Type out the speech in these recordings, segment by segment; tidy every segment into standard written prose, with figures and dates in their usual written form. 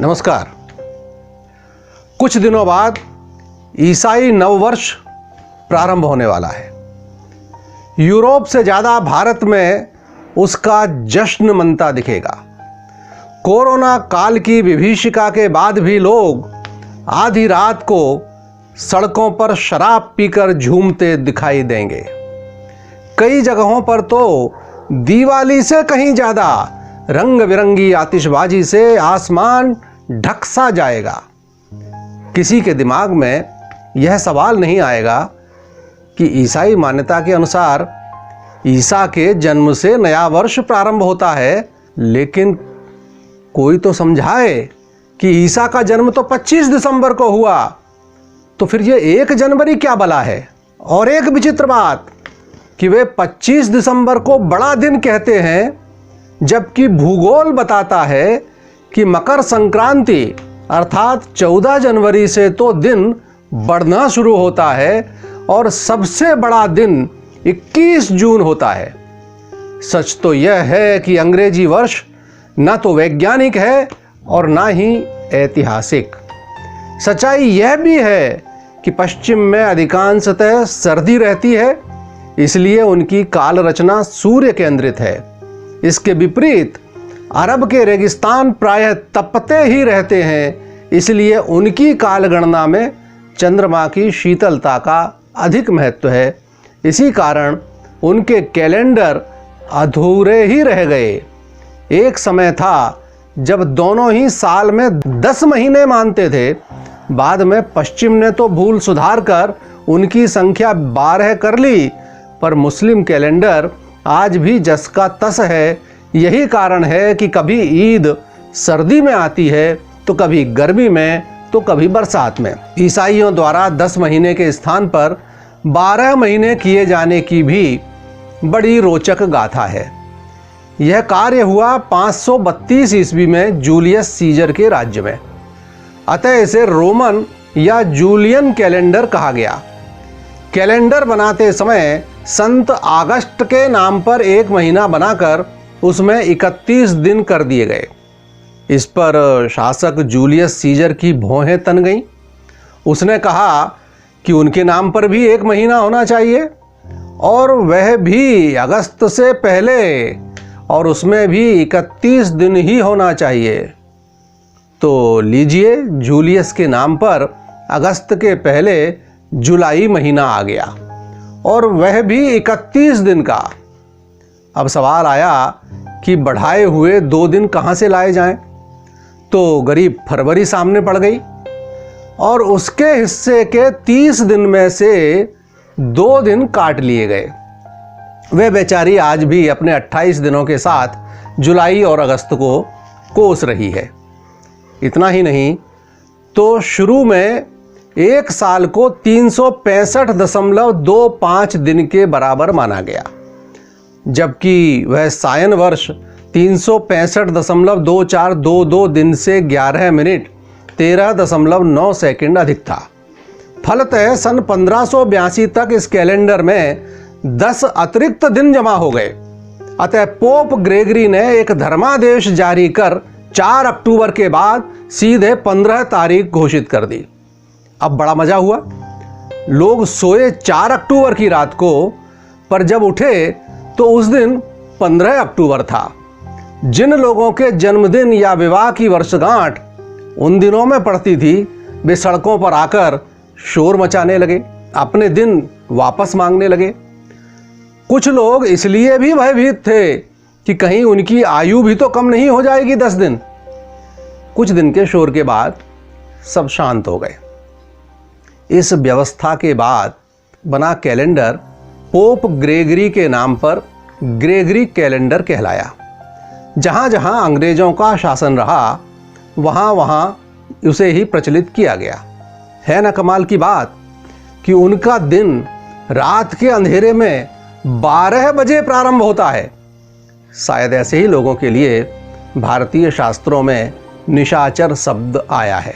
नमस्कार। कुछ दिनों बाद ईसाई नववर्ष प्रारंभ होने वाला है। यूरोप से ज़्यादा भारत में उसका जश्न मनता दिखेगा। कोरोना काल की विभीषिका के बाद भी लोग आधी रात को सड़कों पर शराब पीकर झूमते दिखाई देंगे। कई जगहों पर तो दिवाली से कहीं ज़्यादा रंग बिरंगी आतिशबाजी से आसमान ढक सा जाएगा। किसी के दिमाग में यह सवाल नहीं आएगा कि ईसाई मान्यता के अनुसार ईसा के जन्म से नया वर्ष प्रारंभ होता है, लेकिन कोई तो समझाए कि ईसा का जन्म तो 25 दिसंबर को हुआ, तो फिर ये 1 जनवरी क्या भला है। और एक विचित्र बात कि वे 25 दिसंबर को बड़ा दिन कहते हैं, जबकि भूगोल बताता है कि मकर संक्रांति अर्थात 14 जनवरी से तो दिन बढ़ना शुरू होता है और सबसे बड़ा दिन 21 जून होता है। सच तो यह है कि अंग्रेजी वर्ष न तो वैज्ञानिक है और न ही ऐतिहासिक। सच्चाई यह भी है कि पश्चिम में अधिकांशतः सर्दी रहती है, इसलिए उनकी काल रचना सूर्य केंद्रित है। इसके विपरीत अरब के रेगिस्तान प्रायः तपते ही रहते हैं, इसलिए उनकी कालगणना में चंद्रमा की शीतलता का अधिक महत्व है। इसी कारण उनके कैलेंडर अधूरे ही रह गए। एक समय था जब दोनों ही साल में 10 महीने मानते थे। बाद में पश्चिम ने तो भूल सुधार कर उनकी संख्या 12 कर ली, पर मुस्लिम कैलेंडर आज भी जस का तस है। यही कारण है कि कभी ईद सर्दी में आती है, तो कभी गर्मी में, तो कभी बरसात में। ईसाइयों द्वारा 10 महीने के स्थान पर 12 महीने किए जाने की भी बड़ी रोचक गाथा है। यह कार्य हुआ 532 ईस्वी में जूलियस सीजर के राज्य में। अतः इसे रोमन या जूलियन कैलेंडर कहा गया। कैलेंडर बनाते समय संत अगस्त के नाम पर एक महीना बनाकर उसमें 31 दिन कर दिए गए। इस पर शासक जूलियस सीजर की भौहें तन गईं। उसने कहा कि उनके नाम पर भी एक महीना होना चाहिए, और वह भी अगस्त से पहले, और उसमें भी 31 दिन ही होना चाहिए। तो लीजिए, जूलियस के नाम पर अगस्त के पहले जुलाई महीना आ गया, और वह भी 31 दिन का। अब सवाल आया कि बढ़ाए हुए 2 दिन कहाँ से लाए जाएं? तो गरीब फरवरी सामने पड़ गई, और उसके हिस्से के 30 दिन में से 2 दिन काट लिए गए। वे बेचारी आज भी अपने 28 दिनों के साथ जुलाई और अगस्त को कोस रही है। इतना ही नहीं, तो शुरू में एक साल को 365.25 दिन के बराबर माना गया, जबकि वह सायन वर्ष 365.2422 दिन से 11 मिनट 13.9 सेकंड अधिक था। फलतः सन 1582 तक इस कैलेंडर में 10 अतिरिक्त दिन जमा हो गए। अतः पोप ग्रेगरी ने एक धर्मादेश जारी कर 4 अक्टूबर के बाद सीधे 15 तारीख घोषित कर दी। अब बड़ा मजा हुआ। लोग सोए 4 अक्टूबर की रात को, पर जब उठे तो उस दिन 15 अक्टूबर था। जिन लोगों के जन्मदिन या विवाह की वर्षगांठ उन दिनों में पड़ती थी, वे सड़कों पर आकर शोर मचाने लगे, अपने दिन वापस मांगने लगे। कुछ लोग इसलिए भी भयभीत थे कि कहीं उनकी आयु भी तो कम नहीं हो जाएगी 10 दिन। कुछ दिन के शोर के बाद सब शांत हो गए। इस व्यवस्था के बाद बना कैलेंडर पोप ग्रेगरी के नाम पर ग्रेगरी कैलेंडर कहलाया। जहाँ जहाँ अंग्रेजों का शासन रहा, वहाँ वहाँ उसे ही प्रचलित किया गया। है ना कमाल की बात कि उनका दिन रात के अंधेरे में 12 बजे प्रारंभ होता है। शायद ऐसे ही लोगों के लिए भारतीय शास्त्रों में निशाचर शब्द आया है।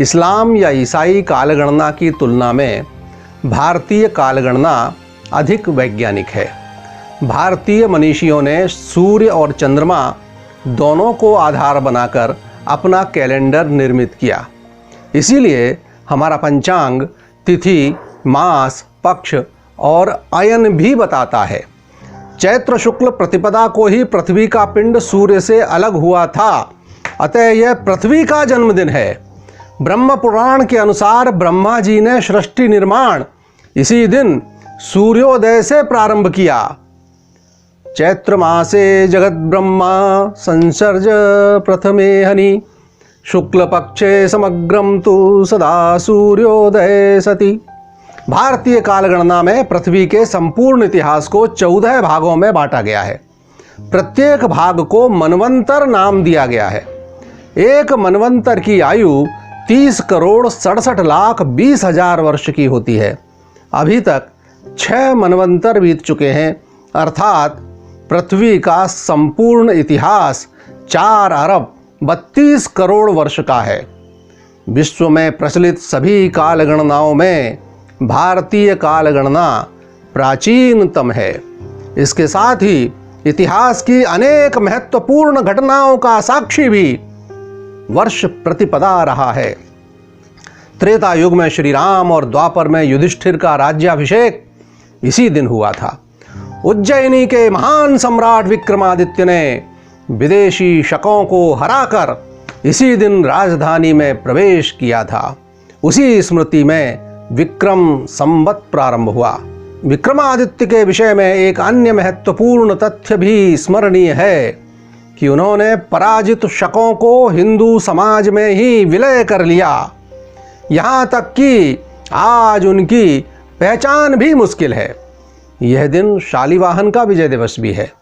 इस्लाम या ईसाई कालगणना की तुलना में भारतीय कालगणना अधिक वैज्ञानिक है। भारतीय मनीषियों ने सूर्य और चंद्रमा दोनों को आधार बनाकर अपना कैलेंडर निर्मित किया। इसीलिए हमारा पंचांग तिथि, मास, पक्ष और अयन भी बताता है। चैत्र शुक्ल प्रतिपदा को ही पृथ्वी का पिंड सूर्य से अलग हुआ था, अतः यह पृथ्वी का जन्मदिन है। ब्रह्म पुराण के अनुसार ब्रह्मा जी ने सृष्टि निर्माण इसी दिन सूर्योदय से प्रारंभ किया। चैत्र मासे जगत ब्रह्मा संसर्ज प्रथमे हनि, शुक्ल पक्षे समग्रम तु सदा सूर्योदय सति। भारतीय कालगणना में पृथ्वी के संपूर्ण इतिहास को 14 भागों में बांटा गया है। प्रत्येक भाग को मनवंतर नाम दिया गया है। एक मनवंतर की आयु 30,67,20,000 वर्ष की होती है। अभी तक 6 मनवंतर बीत चुके हैं, अर्थात पृथ्वी का संपूर्ण इतिहास 4 अरब 32 करोड़ वर्ष का है। विश्व में प्रचलित सभी कालगणनाओं में भारतीय कालगणना प्राचीनतम है। इसके साथ ही इतिहास की अनेक महत्वपूर्ण घटनाओं का साक्षी भी वर्ष प्रतिपदा रहा है। त्रेता युग में श्री राम और द्वापर में युधिष्ठिर का राज्याभिषेक इसी दिन हुआ था। उज्जैनी के महान सम्राट विक्रमादित्य ने विदेशी शकों को हराकर इसी दिन राजधानी में प्रवेश किया था। उसी स्मृति में विक्रम संवत प्रारंभ हुआ। विक्रमादित्य के विषय में एक अन्य महत्वपूर्ण तथ्य भी स्मरणीय है कि उन्होंने पराजित शकों को हिंदू समाज में ही विलय कर लिया। यहाँ तक कि आज उनकी पहचान भी मुश्किल है। यह दिन शालिवाहन का विजय दिवस भी है,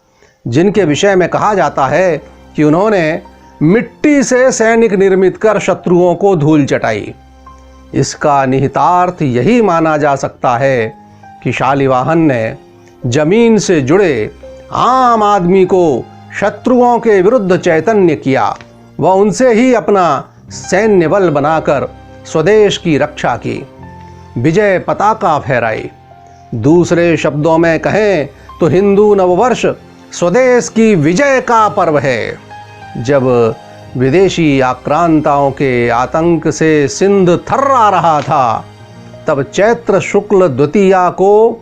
जिनके विषय में कहा जाता है कि उन्होंने मिट्टी से सैनिक निर्मित कर शत्रुओं को धूल चटाई। इसका निहितार्थ यही माना जा सकता है कि शालिवाहन ने जमीन से जुड़े आम आदमी को शत्रुओं के विरुद्ध चैतन्य किया व उनसे ही अपना सैन्य बल बनाकर स्वदेश की रक्षा की, विजय पताका फहराई। दूसरे शब्दों में कहें तो हिंदू नववर्ष स्वदेश की विजय का पर्व है। जब विदेशी आक्रांताओं के आतंक से सिंध थर्रा रहा था, तब चैत्र शुक्ल द्वितीया को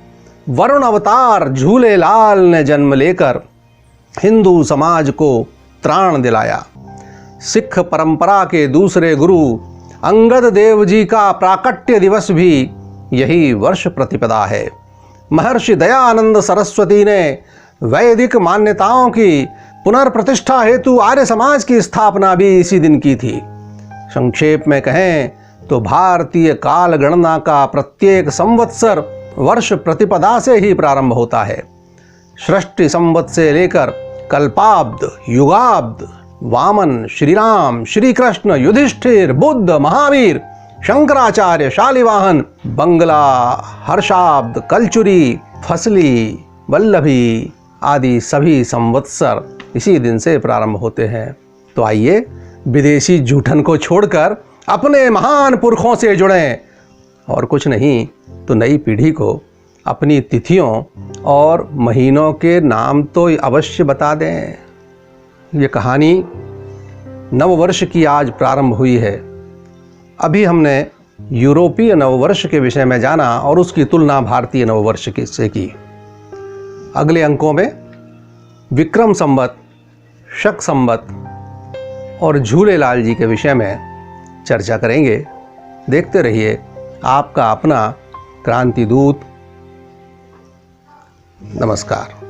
वरुण अवतार झूलेलाल ने जन्म लेकर हिंदू समाज को त्राण दिलाया। सिख परंपरा के दूसरे गुरु अंगद देव जी का प्राकट्य दिवस भी यही वर्ष प्रतिपदा है। महर्षि दयानंद सरस्वती ने वैदिक मान्यताओं की पुनर्प्रतिष्ठा हेतु आर्य समाज की स्थापना भी इसी दिन की थी। संक्षेप में कहें तो भारतीय काल गणना का प्रत्येक संवत्सर वर्ष प्रतिपदा से ही प्रारंभ होता है। सृष्टि संवत से लेकर कल्पाब्द, युगाब्द, वामन, श्री राम, श्री कृष्ण, युधिष्ठिर, बुद्ध, महावीर, शंकराचार्य, शालिवाहन, बंगला, हर्षाब्द, कलचुरी, फसली, वल्लभी आदि सभी संवत्सर इसी दिन से प्रारंभ होते हैं। तो आइए विदेशी जूठन को छोड़कर अपने महान पुरखों से जुड़ें और कुछ नहीं तो नई पीढ़ी को अपनी तिथियों और महीनों के नाम तो अवश्य बता दें। ये कहानी नववर्ष की आज प्रारंभ हुई है। अभी हमने यूरोपीय नववर्ष के विषय में जाना और उसकी तुलना भारतीय नववर्ष से की। अगले अंकों में विक्रम संवत, शक संवत और झूलेलाल जी के विषय में चर्चा करेंगे। देखते रहिए आपका अपना क्रांति दूत। नमस्कार।